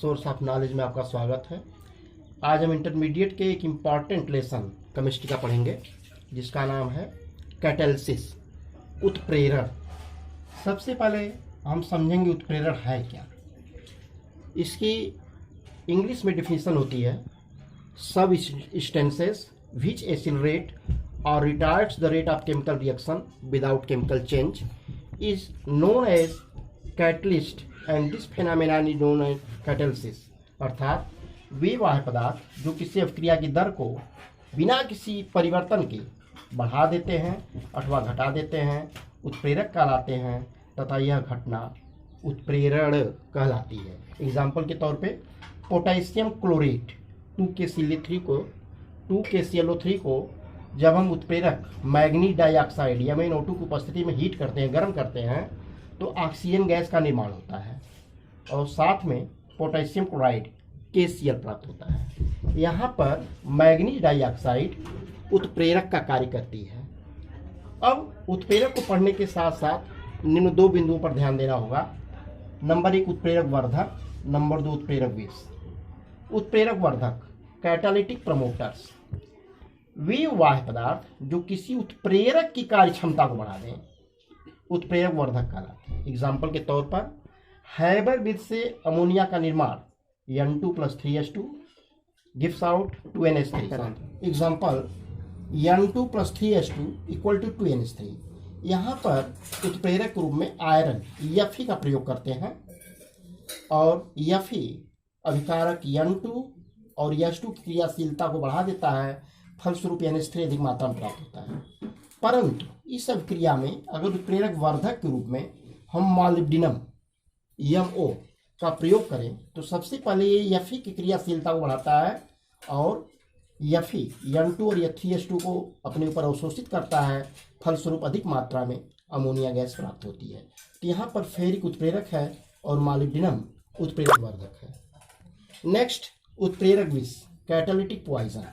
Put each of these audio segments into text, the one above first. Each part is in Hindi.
सोर्स ऑफ नॉलेज में आपका स्वागत है। आज हम इंटरमीडिएट के एक इम्पॉर्टेंट लेसन केमिस्ट्री का पढ़ेंगे जिसका नाम है कैटालिसिस, उत्प्रेरण। सबसे पहले हम समझेंगे उत्प्रेरण है क्या। इसकी इंग्लिश में डिफिनीशन होती है substances which accelerate or retards the rate of chemical reaction without chemical change is known as catalyst and this phenomenon is known as catalysis। अर्थात वे वाह पदार्थ जो किसी अभिक्रिया की दर को बिना किसी परिवर्तन के बढ़ा देते हैं अथवा घटा देते हैं उत्प्रेरक कहलाते हैं तथा यह घटना उत्प्रेरण कहलाती है। एग्जाम्पल के तौर पे पोटेशियम क्लोरेट 2KClO3 को जब हम उत्प्रेरक मैग्नीज डाइऑक्साइड या MnO2 की उपस्थिति में हीट करते हैं, गर्म करते हैं तो ऑक्सीजन गैस का निर्माण होता है और साथ में पोटेशियम क्लोराइड KCl प्राप्त होता है। यहाँ पर मैग्नीज डाइऑक्साइड उत्प्रेरक का कार्य करती है। अब उत्प्रेरक को पढ़ने के साथ साथ निम्न दो बिंदुओं पर ध्यान देना होगा। नंबर 1 उत्प्रेरक वर्धक, नंबर 2 उत्प्रेरक विष। उत्प्रेरक वर्धक कैटालिटिक प्रमोटर्स वे वाह्य पदार्थ जो किसी उत्प्रेरक की कार्य क्षमता को बढ़ा दें उत्प्रेरक वर्धक कहलाते हैं। एग्जाम्पल के तौर पर हैबर विध से अमोनिया का निर्माण N2 + 3H2 gives out 2NH3। Example N2 + 3H2 = 2NH3। यहाँ पर उत्प्रेरक रूप में आयरन Fe का प्रयोग करते हैं और Fe अभिकारक N2 और H2 की क्रियाशीलता को बढ़ा देता है, फलस्वरूप NH3 अधिक मात्रा में प्राप्त होता है। परंतु इस अभिक्रिया में अगर उत्प्रेरक वर्धक के रूप में हम मॉलिब्डिनम MO का प्रयोग करें तो सबसे पहले ये Fe की क्रियाशीलता को बढ़ाता है और Fe N2 और 3H2 को अपने ऊपर अवशोषित करता है, फलस्वरूप अधिक मात्रा में अमोनिया गैस प्राप्त होती है। तो यहाँ पर फेरिक उत्प्रेरक है और मॉलिब्डिनम उत्प्रेरक वर्धक है। नेक्स्ट उत्प्रेरक विष कैटालिटिक पॉइजन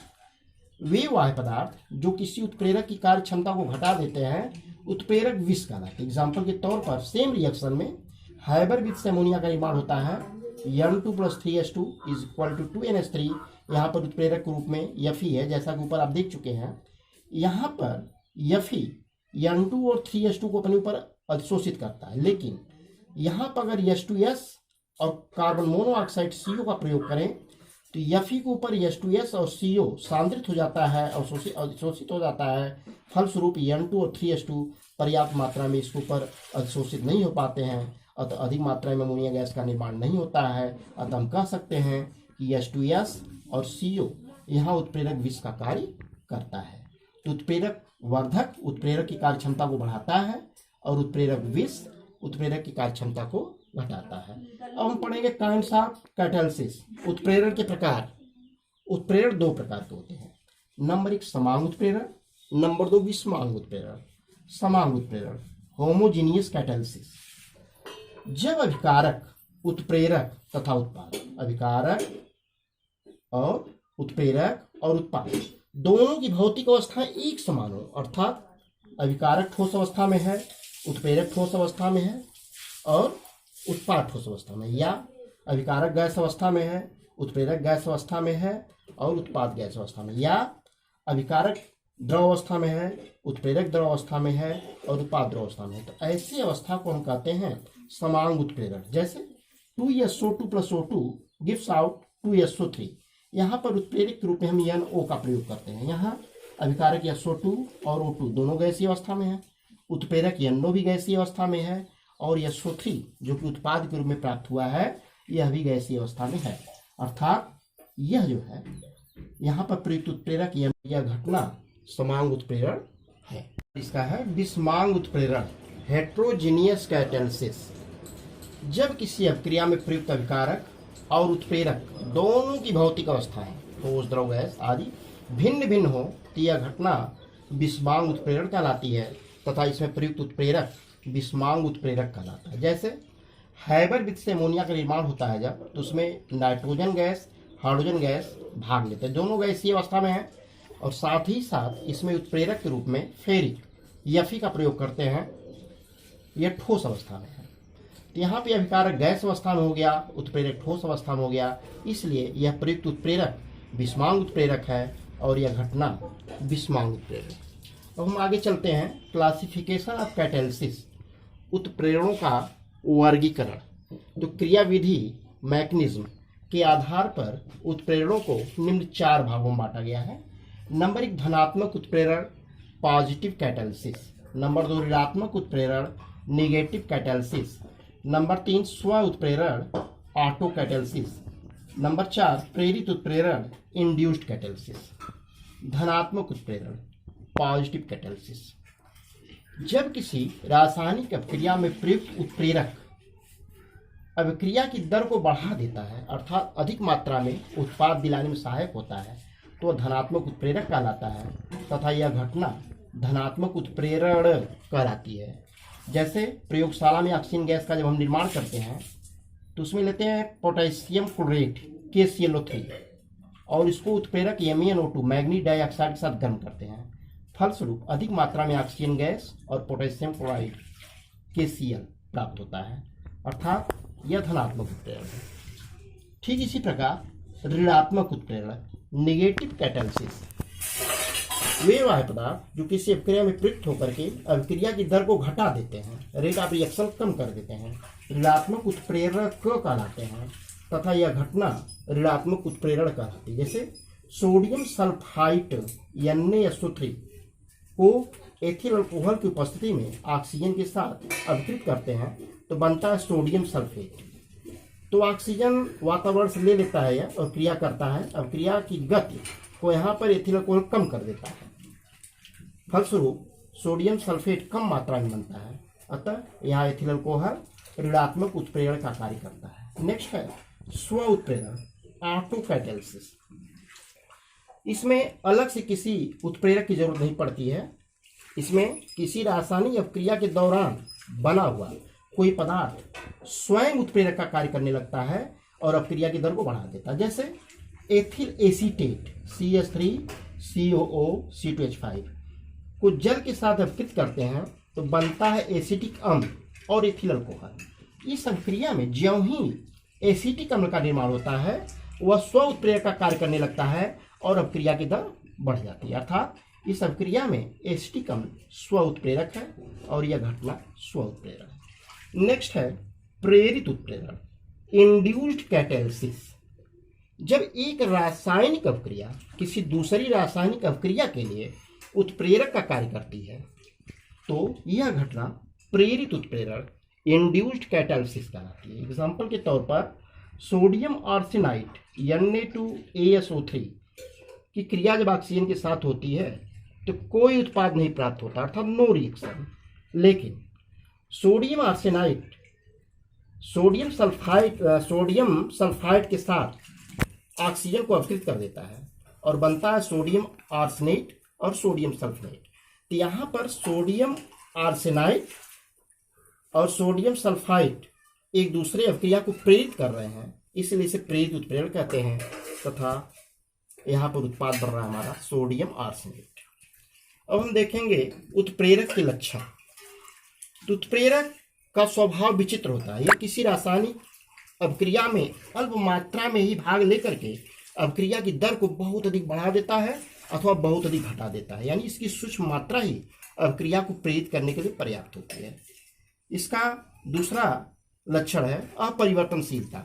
वे वाह्य पदार्थ जो किसी उत्प्रेरक की कार्य क्षमता को घटा देते हैं उत्प्रेरक विष कहलाते हैं। एग्जाम्पल के तौर पर सेम रिएक्शन में हैबर विध से अमोनिया का निर्माण होता है N2 + 3H2 = 2NH3। यहाँ पर उत्प्रेरक के रूप में Fe है, जैसा कि ऊपर आप देख चुके हैं। यहाँ पर Fe N2 और 3H2 को अपने ऊपर अवशोषित करता है, लेकिन यहाँ पर अगर H2S और कार्बन मोनोऑक्साइड CO का प्रयोग करें तो Fe के ऊपर H2S और CO सांद्रित हो जाता है, अवशोषित हो जाता है, फलस्वरूप N2 और 3H2 पर्याप्त मात्रा में इसके ऊपर अवशोषित नहीं हो पाते हैं, अतः अधिक मात्रा में अमोनिया गैस का निर्माण नहीं होता है। अतः हम कह सकते हैं कि H2S और CO यहाँ उत्प्रेरक विष का कार्य करता है। तो उत्प्रेरक वर्धक उत्प्रेरक की कार्य क्षमता को बढ़ाता है और उत्प्रेरक विष उत्प्रेरक की कार्य क्षमता को घटाता है। अब हम पढ़ेंगे काइंड्स ऑफ कैटालिसिस, उत्प्रेरण के प्रकार। उत्प्रेरण दो प्रकार के होते हैं। नंबर 1 समांग उत्प्रेरण, नंबर 2 विषमांग उत्प्रेरण। समांग उत्प्रेरण होमोजीनियस कैटालिसिस जब अभिकारक उत्प्रेरक तथा उत्पाद, अभिकारक और उत्प्रेरक और उत्पाद दोनों की भौतिक अवस्थाएं एक समान हो, अर्थात अभिकारक ठोस अवस्था में है, उत्प्रेरक ठोस अवस्था में है और उत्पाद ठोस अवस्था में, या अभिकारक गैस अवस्था में है, उत्प्रेरक गैस अवस्था में है और उत्पाद गैस अवस्था में, या अभिकारक द्रव अवस्था में है, उत्प्रेरक द्रव अवस्था में है और उत्पाद द्रव अवस्था में है। तो ऐसी अवस्था को हम कहते हैं समांग उत्प्रेरण। जैसे 2SO2 + O2 gives out 2SO3। यहाँ पर उत्प्रेरक के रूप में हम NO का प्रयोग करते हैं। यहाँ अभिकारक SO2 और O2 दोनों गैसीय अवस्था में है, उत्प्रेरक NO भी गैसीय अवस्था में है और SO3 जो कि उत्पाद के रूप में प्राप्त हुआ है यह भी गैसीय अवस्था में है। अर्थात यह जो है यहाँ पर प्रयुक्त उत्प्रेरक यह घटना समांग उत्प्रेरण है। इसका है विषमांग उत्प्रेरण हेट्रोजीनियस कैटालिसिस जब किसी अभिक्रिया में प्रयुक्त अभिकारक और उत्प्रेरक दोनों की भौतिक अवस्थाएं ठोस, द्रव, गैस आदि भिन्न भिन्न हो तो यह घटना विषमांग उत्प्रेरण कहलाती है तथा इसमें प्रयुक्त उत्प्रेरक विषमांग उत्प्रेरक कहलाता है। जैसे हैबर विध से अमोनिया का निर्माण होता है जब, तो उसमें नाइट्रोजन गैस, हाइड्रोजन गैस भाग लेते हैं, दोनों गैसीय अवस्था में है और साथ ही साथ इसमें उत्प्रेरक के रूप में फेरिक Fe का प्रयोग करते हैं, यह ठोस अवस्था में है। तो यहाँ पे अभिकारक गैस अवस्था में हो गया, उत्प्रेरक ठोस अवस्था में हो गया, इसलिए यह प्रयुक्त उत्प्रेरक विषमांग उत्प्रेरक है और यह घटना विषमांग उत्प्रेरक। अब हम आगे चलते हैं, क्लासिफिकेशन ऑफ कैटालिसिस, उत्प्रेरणों का वर्गीकरण। तो क्रियाविधि मैकेनिज्म के आधार पर उत्प्रेरणों को निम्न 4 भागों में बांटा गया है। नंबर 1 धनात्मक उत्प्रेरण पॉजिटिव कैटालिसिस, नंबर 2 ऋणात्मक उत्प्रेरण नेगेटिव कैटालिसिस, नंबर 3 स्व उत्प्रेरण ऑटो कैटालिसिस, नंबर 4 प्रेरित उत्प्रेरण इंड्यूस्ड कैटालिसिस। धनात्मक उत्प्रेरण पॉजिटिव कैटालिसिस, जब किसी रासायनिक अभिक्रिया में प्रयुक्त उत्प्रेरक अभिक्रिया की दर को बढ़ा देता है, अर्थात अधिक मात्रा में उत्पाद दिलाने में सहायक होता है, तो धनात्मक उत्प्रेरक कहलाता है तथा यह घटना धनात्मक उत्प्रेरण कहलाती है। जैसे प्रयोगशाला में ऑक्सीजन गैस का जब हम निर्माण करते हैं तो उसमें लेते हैं पोटेशियम क्लोरेट KClO3 और इसको उत्प्रेरक MnO2 मैग्नीज डाइऑक्साइड के साथ गर्म करते हैं। फलस्वरूप अधिक मात्रा में ऑक्सीजन गैस और पोटेशियम क्लोराइड KCl प्राप्त होता है, अर्थात यह धनात्मक उत्प्रेरण है। ठीक इसी प्रकार ऋणात्मक उत्प्रेरण नेगेटिव कैटालिसिस, वे वायु पदार्थ जो किसी अभिक्रिया में प्रयुक्त होकर के अभिक्रिया की दर को घटा देते हैं, रेट ऑफ रिएक्शन कम कर देते हैं, ऋणात्मक उत्प्रेरक कहलाते हैं तथा यह घटना ऋणात्मक उत्प्रेरण कहलाती है। जैसे सोडियम सल्फाइड NaSO3 को एथिल अल्कोहल की उपस्थिति में ऑक्सीजन के साथ अभिकृत करते हैं तो बनता है सोडियम सल्फेट। तो ऑक्सीजन वातावरण से ले लेता है और क्रिया करता है, अब क्रिया की गति को यहाँ पर एथिल अल्कोहल कम कर देता है, फलस्वरूप सोडियम सल्फेट कम मात्रा में बनता है, अतः यहाँ एथिल अल्कोहल ऋणात्मक उत्प्रेरण का कार्य करता है। नेक्स्ट है स्व उत्प्रेरण ऑटो कैटालिसिस, इसमें अलग से किसी उत्प्रेरक की जरूरत नहीं पड़ती है। इसमें किसी रासायनिक अभिक्रिया के दौरान बना हुआ कोई पदार्थ स्वयं उत्प्रेरक का कार्य करने लगता है और अभिक्रिया की दर को बढ़ा देता है। जैसे एथिल एसीटेट CH3COO C2H5 को जल के साथ अभिकृत करते हैं तो बनता है एसिटिक अम्ल और एथिल अल्कोहल। इस अभिक्रिया में ज्यों ही एसिटिक अम्ल का निर्माण होता है वह स्व उत्प्रेरक का कार्य करने लगता है और अभिक्रिया की दर बढ़ जाती है, अर्थात इस अभिक्रिया में एसिटिक अम्ल स्व उत्प्रेरक है और यह घटना स्व उत्प्रेरण है। नेक्स्ट है प्रेरित उत्प्रेरण इंड्यूस्ड कैटालिसिस, जब एक रासायनिक अभिक्रिया किसी दूसरी रासायनिक अभिक्रिया के लिए उत्प्रेरक का कार्य करती है तो यह घटना प्रेरित उत्प्रेरण इंड्यूस्ड कैटालिसिस कहलाती है। एग्जाम्पल के तौर पर सोडियम आर्सेनाइड Na2ASO3 की क्रिया जब ऑक्सीजन के साथ होती है तो कोई उत्पाद नहीं प्राप्त होता, अर्थात नो रिएक्शन, लेकिन सोडियम आर्सेनाइड सोडियम सल्फाइड के साथ ऑक्सीजन को अभिकृत कर देता है और बनता है सोडियम आर्सेनेट और सोडियम सल्फेट। तो यहाँ पर सोडियम आर्सेनाइड और सोडियम सल्फाइड एक दूसरे अभिक्रिया को प्रेरित कर रहे हैं, इसलिए इसे प्रेरित उत्प्रेरण कहते हैं तथा यहाँ पर उत्पाद बन रहा है हमारा सोडियम आर्सेनेट। अब हम देखेंगे उत्प्रेरक के लक्षण। तो उत्प्रेरक का स्वभाव विचित्र होता है, यह किसी रासायनिक अभिक्रिया में अल्प मात्रा में ही भाग लेकर के अभिक्रिया की दर को बहुत अधिक बढ़ा देता है अथवा बहुत अधिक घटा देता है, यानी इसकी सूक्ष्म मात्रा ही अभिक्रिया को प्रेरित करने के लिए पर्याप्त होती है। इसका दूसरा लक्षण है अपरिवर्तनशीलता।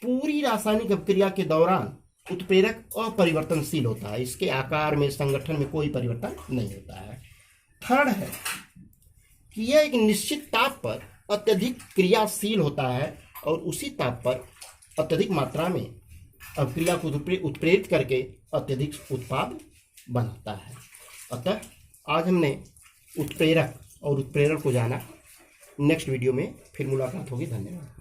पूरी रासायनिक अभिक्रिया के दौरान उत्प्रेरक अपरिवर्तनशील होता है, इसके आकार में संगठन में कोई परिवर्तन नहीं होता है। थर्ड है कि यह एक निश्चित ताप पर अत्यधिक क्रियाशील होता है और उसी ताप पर अत्यधिक मात्रा में अभिक्रिया को उत्प्रेरित करके अत्यधिक उत्पाद बनाता है। अतः आज हमने उत्प्रेरक और उत्प्रेरण को जाना। नेक्स्ट वीडियो में फिर मुलाकात होगी। धन्यवाद।